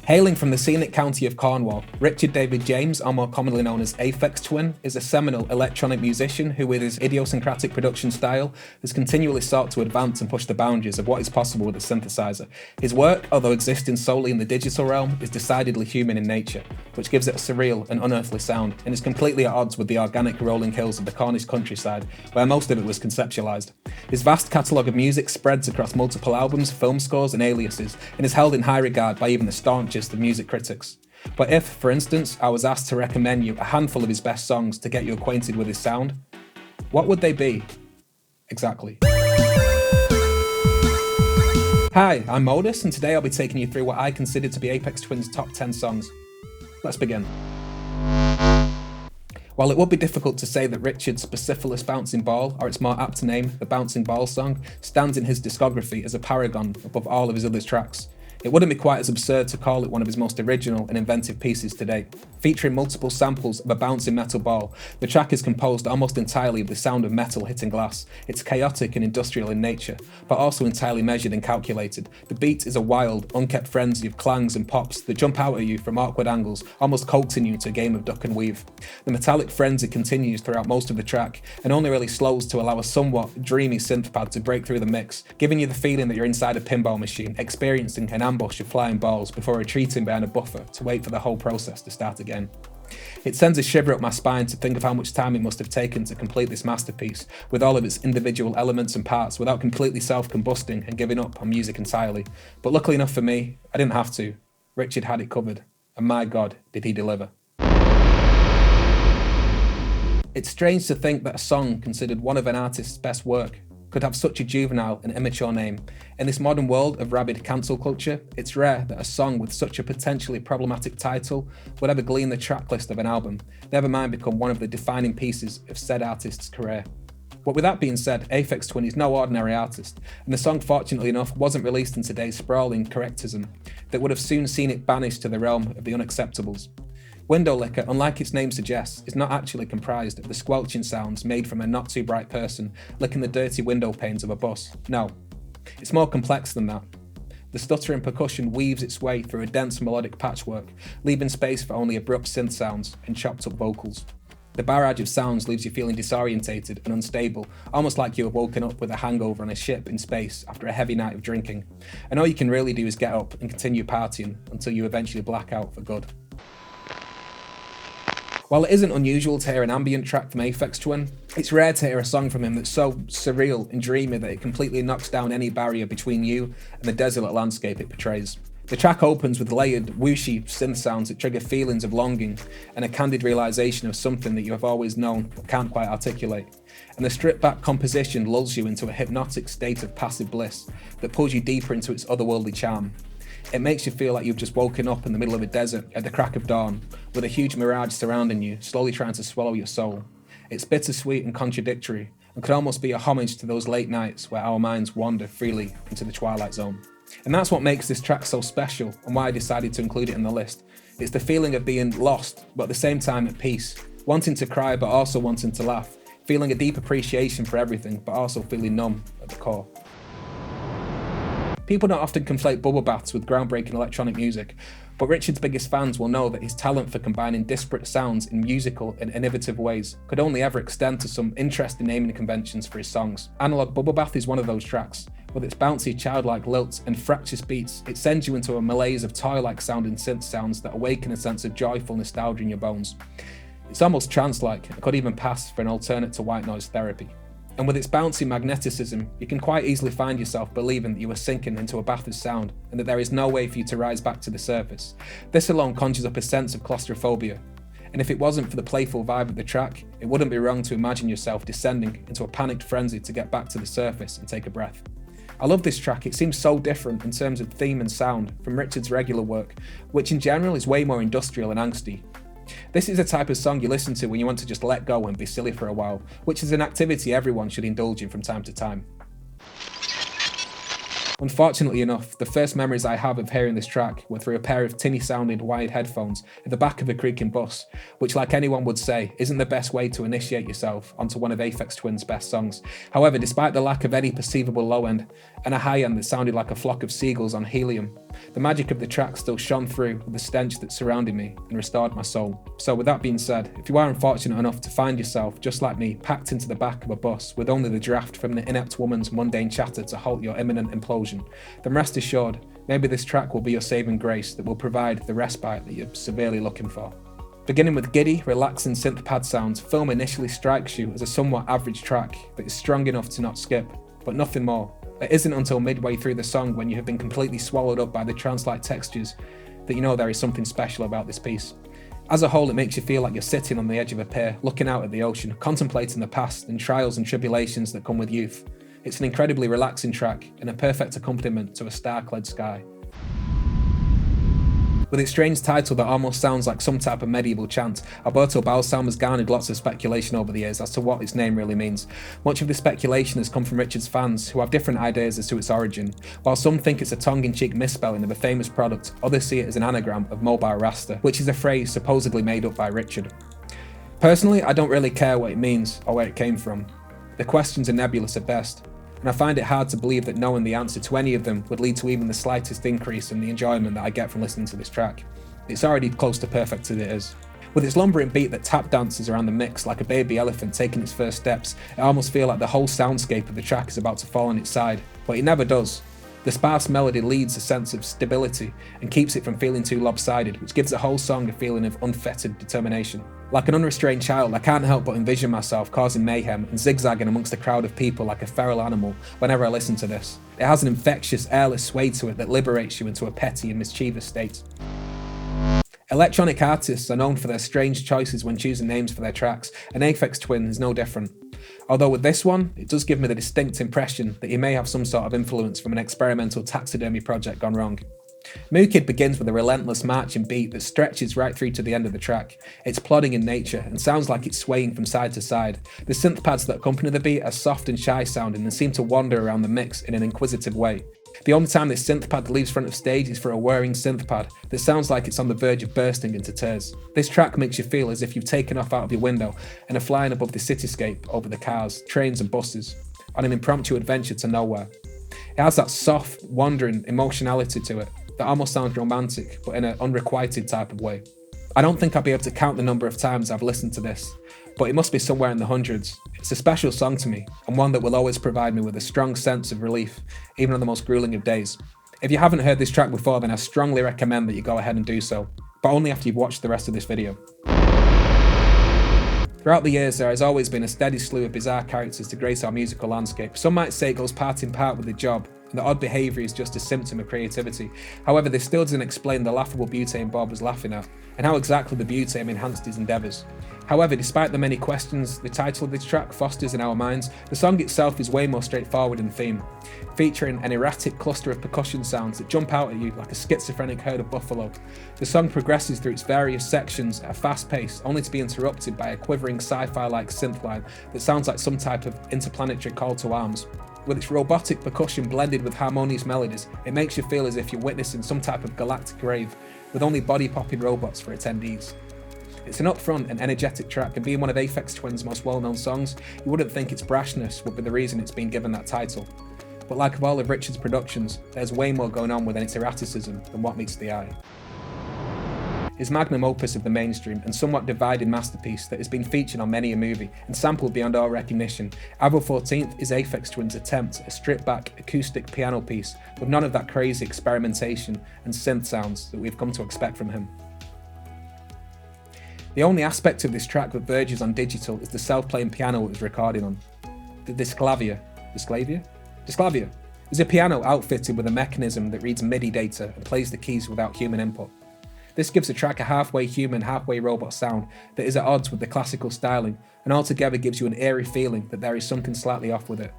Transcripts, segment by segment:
Hailing from the scenic county of Cornwall, Richard David James, or more commonly known as Aphex Twin, is a seminal electronic musician who, with his idiosyncratic production style, has continually sought to advance and push the boundaries of what is possible with a synthesizer. His work, although existing solely in the digital realm, is decidedly human in nature, which gives it a surreal and unearthly sound, and is completely at odds with the organic rolling hills of the Cornish countryside, where most of it was conceptualised. His vast catalogue of music spreads across multiple albums, film scores and aliases, and is held in high regard by even the staunchest of music critics. But if, for instance, I was asked to recommend you a handful of his best songs to get you acquainted with his sound, what would they be? Exactly. Hi, I'm MODUS, and today I'll be taking you through what I consider to be Aphex Twin's top 10 songs. Let's begin. While it would be difficult to say that Richard's Specifilis Bouncing Ball, or its more apt name, the Bouncing Ball song, stands in his discography as a paragon above all of his other tracks, it wouldn't be quite as absurd to call it one of his most original and inventive pieces to date. Featuring multiple samples of a bouncing metal ball, the track is composed almost entirely of the sound of metal hitting glass. It's chaotic and industrial in nature, but also entirely measured and calculated. The beat is a wild, unkept frenzy of clangs and pops that jump out at you from awkward angles, almost coaxing you into a game of duck and weave. The metallic frenzy continues throughout most of the track, and only really slows to allow a somewhat dreamy synth pad to break through the mix, giving you the feeling that you're inside a pinball machine, experiencing an ambush of flying balls before retreating behind a buffer to wait for the whole process to start again. It sends a shiver up my spine to think of how much time it must have taken to complete this masterpiece, with all of its individual elements and parts, without completely self-combusting and giving up on music entirely. But luckily enough for me, I didn't have to. Richard had it covered, and my God, did he deliver. It's strange to think that a song considered one of an artist's best work could have such a juvenile and immature name. In this modern world of rabid cancel culture, it's rare that a song with such a potentially problematic title would ever glean the tracklist of an album, never mind become one of the defining pieces of said artist's career. But with that being said, Aphex Twin is no ordinary artist, and the song, fortunately enough, wasn't released in today's sprawling correctism that would have soon seen it banished to the realm of the unacceptables. Windowlicker, unlike its name suggests, is not actually comprised of the squelching sounds made from a not too bright person licking the dirty window panes of a bus. No, it's more complex than that. The stuttering percussion weaves its way through a dense melodic patchwork, leaving space for only abrupt synth sounds and chopped up vocals. The barrage of sounds leaves you feeling disorientated and unstable, almost like you have woken up with a hangover on a ship in space after a heavy night of drinking, and all you can really do is get up and continue partying until you eventually black out for good. While it isn't unusual to hear an ambient track from Aphex Twin, it's rare to hear a song from him that's so surreal and dreamy that it completely knocks down any barrier between you and the desolate landscape it portrays. The track opens with layered, whooshy synth sounds that trigger feelings of longing and a candid realisation of something that you have always known but can't quite articulate. And the stripped-back composition lulls you into a hypnotic state of passive bliss that pulls you deeper into its otherworldly charm. It makes you feel like you've just woken up in the middle of a desert at the crack of dawn, with a huge mirage surrounding you, slowly trying to swallow your soul. It's bittersweet and contradictory, and could almost be a homage to those late nights where our minds wander freely into the twilight zone. And that's what makes this track so special, and why I decided to include it in the list. It's the feeling of being lost, but at the same time at peace, wanting to cry but also wanting to laugh, feeling a deep appreciation for everything but also feeling numb at the core. People don't often conflate bubble baths with groundbreaking electronic music, but Richard's biggest fans will know that his talent for combining disparate sounds in musical and innovative ways could only ever extend to some interesting naming conventions for his songs. Analog Bubble Bath is one of those tracks. With its bouncy, childlike lilts and fractious beats, it sends you into a malaise of toy-like sounding synth sounds that awaken a sense of joyful nostalgia in your bones. It's almost trance-like, and could even pass for an alternate to white noise therapy. And with its bouncy magneticism, you can quite easily find yourself believing that you are sinking into a bath of sound and that there is no way for you to rise back to the surface. This alone conjures up a sense of claustrophobia. And if it wasn't for the playful vibe of the track, it wouldn't be wrong to imagine yourself descending into a panicked frenzy to get back to the surface and take a breath. I love this track. It seems so different in terms of theme and sound from Richard's regular work, which in general is way more industrial and angsty. This is a type of song you listen to when you want to just let go and be silly for a while, which is an activity everyone should indulge in from time to time. Unfortunately enough, the first memories I have of hearing this track were through a pair of tinny sounding wired headphones at the back of a creaking bus, which, like anyone would say, isn't the best way to initiate yourself onto one of Aphex Twin's best songs. However, despite the lack of any perceivable low end and a high end that sounded like a flock of seagulls on helium, the magic of the track still shone through with the stench that surrounded me and restored my soul. So with that being said, if you are unfortunate enough to find yourself, just like me, packed into the back of a bus with only the draft from the inept woman's mundane chatter to halt your imminent implosion, then rest assured, maybe this track will be your saving grace that will provide the respite that you're severely looking for. Beginning with giddy, relaxing synth pad sounds, Film initially strikes you as a somewhat average track that is strong enough to not skip, but nothing more. It isn't until midway through the song, when you have been completely swallowed up by the trance-like textures, that you know there is something special about this piece. As a whole, it makes you feel like you're sitting on the edge of a pier, looking out at the ocean, contemplating the past and trials and tribulations that come with youth. It's an incredibly relaxing track and a perfect accompaniment to a star-clad sky. With its strange title that almost sounds like some type of medieval chant, Alberto Balsam has garnered lots of speculation over the years as to what its name really means. Much of this speculation has come from Richard's fans, who have different ideas as to its origin. While some think it's a tongue-in-cheek misspelling of a famous product, others see it as an anagram of mobile rasta, which is a phrase supposedly made up by Richard. Personally, I don't really care what it means or where it came from. The questions are nebulous at best, and I find it hard to believe that knowing the answer to any of them would lead to even the slightest increase in the enjoyment that I get from listening to this track. It's already close to perfect as it is. With its lumbering beat that tap dances around the mix like a baby elephant taking its first steps, I almost feel like the whole soundscape of the track is about to fall on its side, but it never does. The sparse melody leads a sense of stability and keeps it from feeling too lopsided, which gives the whole song a feeling of unfettered determination. Like an unrestrained child, I can't help but envision myself causing mayhem and zigzagging amongst a crowd of people like a feral animal whenever I listen to this. It has an infectious, airless sway to it that liberates you into a petty and mischievous state. Electronic artists are known for their strange choices when choosing names for their tracks, and Aphex Twin is no different. Although with this one, it does give me the distinct impression that he may have some sort of influence from an experimental taxidermy project gone wrong. Mookid begins with a relentless marching beat that stretches right through to the end of the track. It's plodding in nature and sounds like it's swaying from side to side. The synth pads that accompany the beat are soft and shy sounding and seem to wander around the mix in an inquisitive way. The only time this synth pad leaves front of stage is for a whirring synth pad that sounds like it's on the verge of bursting into tears. This track makes you feel as if you've taken off out of your window and are flying above the cityscape over the cars, trains and buses on an impromptu adventure to nowhere. It has that soft, wandering emotionality to it that almost sounds romantic, but in an unrequited type of way. I don't think I'll be able to count the number of times I've listened to this, but it must be somewhere in the hundreds. It's a special song to me, and one that will always provide me with a strong sense of relief, even on the most grueling of days. If you haven't heard this track before, then I strongly recommend that you go ahead and do so, but only after you've watched the rest of this video. Throughout the years, there has always been a steady slew of bizarre characters to grace our musical landscape. Some might say it goes part in part with the job, and the odd behaviour is just a symptom of creativity. However, this still doesn't explain the laughable butane Bob was laughing at, and how exactly the butane enhanced his endeavours. However, despite the many questions the title of this track fosters in our minds, the song itself is way more straightforward in theme, featuring an erratic cluster of percussion sounds that jump out at you like a schizophrenic herd of buffalo. The song progresses through its various sections at a fast pace, only to be interrupted by a quivering sci-fi-like synth line that sounds like some type of interplanetary call to arms. With its robotic percussion blended with harmonious melodies, it makes you feel as if you're witnessing some type of galactic rave, with only body-popping robots for attendees. It's an upfront and energetic track, and being one of Aphex Twin's most well-known songs, you wouldn't think its brashness would be the reason it's been given that title. But like of all of Richard's productions, there's way more going on within its erraticism than what meets the eye. His magnum opus of the mainstream and somewhat divided masterpiece that has been featured on many a movie and sampled beyond all recognition, April 14th is Aphex Twin's attempt at a stripped-back acoustic piano piece with none of that crazy experimentation and synth sounds that we've come to expect from him. The only aspect of this track that verges on digital is the self-playing piano it was recorded on. The Disclavia is a piano outfitted with a mechanism that reads MIDI data and plays the keys without human input. This gives the track a halfway human, halfway robot sound that is at odds with the classical styling, and altogether gives you an eerie feeling that there is something slightly off with it.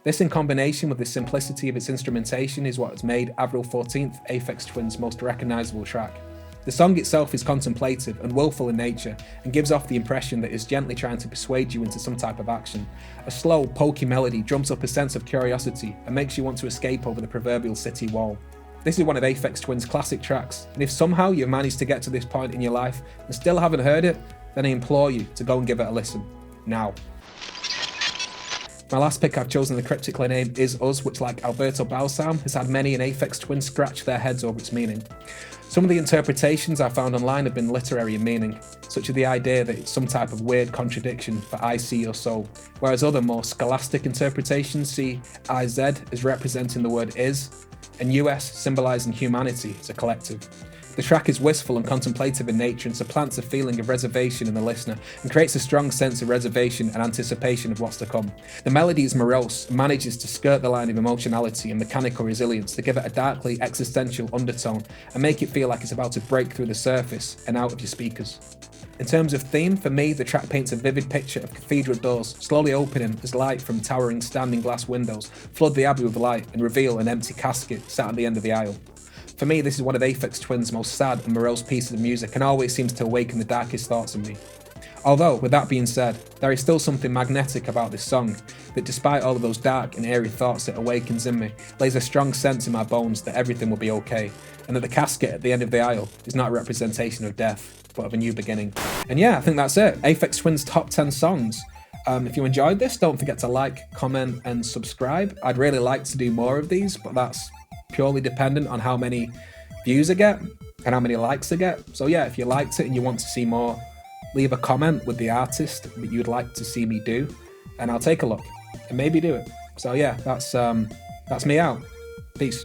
This, in combination with the simplicity of its instrumentation, is what has made April 14th Aphex Twin's most recognisable track. The song itself is contemplative and willful in nature and gives off the impression that it's gently trying to persuade you into some type of action. A slow, pokey melody drums up a sense of curiosity and makes you want to escape over the proverbial city wall. This is one of Aphex Twin's classic tracks, and if somehow you've managed to get to this point in your life and still haven't heard it, then I implore you to go and give it a listen. Now. My last pick, I've chosen the cryptically named Is Us, which, like Alberto Balsam, has had many an Aphex Twin scratch their heads over its meaning. Some of the interpretations I found online have been literary in meaning, such as the idea that it's some type of weird contradiction for I see your soul, whereas other more scholastic interpretations see IZ as representing the word is, and US symbolising humanity as a collective. The track is wistful and contemplative in nature and supplants a feeling of reservation in the listener and creates a strong sense of reservation and anticipation of what's to come. The melody is morose and manages to skirt the line of emotionality and mechanical resilience to give it a darkly existential undertone and make it feel like it's about to break through the surface and out of your speakers. In terms of theme, for me, the track paints a vivid picture of cathedral doors slowly opening as light from towering standing glass windows flood the abbey with light and reveal an empty casket sat at the end of the aisle. For me, this is one of Aphex Twin's most sad and morose pieces of music and always seems to awaken the darkest thoughts in me. Although, with that being said, there is still something magnetic about this song that, despite all of those dark and eerie thoughts it awakens in me, lays a strong sense in my bones that everything will be okay, and that the casket at the end of the aisle is not a representation of death, but of a new beginning. And yeah, I think that's it. Aphex Twin's top 10 songs. If you enjoyed this, don't forget to like, comment, and subscribe. I'd really like to do more of these, but that's purely dependent on how many views I get and how many likes I get. So yeah, if you liked it and you want to see more, leave a comment with the artist that you'd like to see me do, and I'll take a look and maybe do it. So yeah, that's me out. Peace.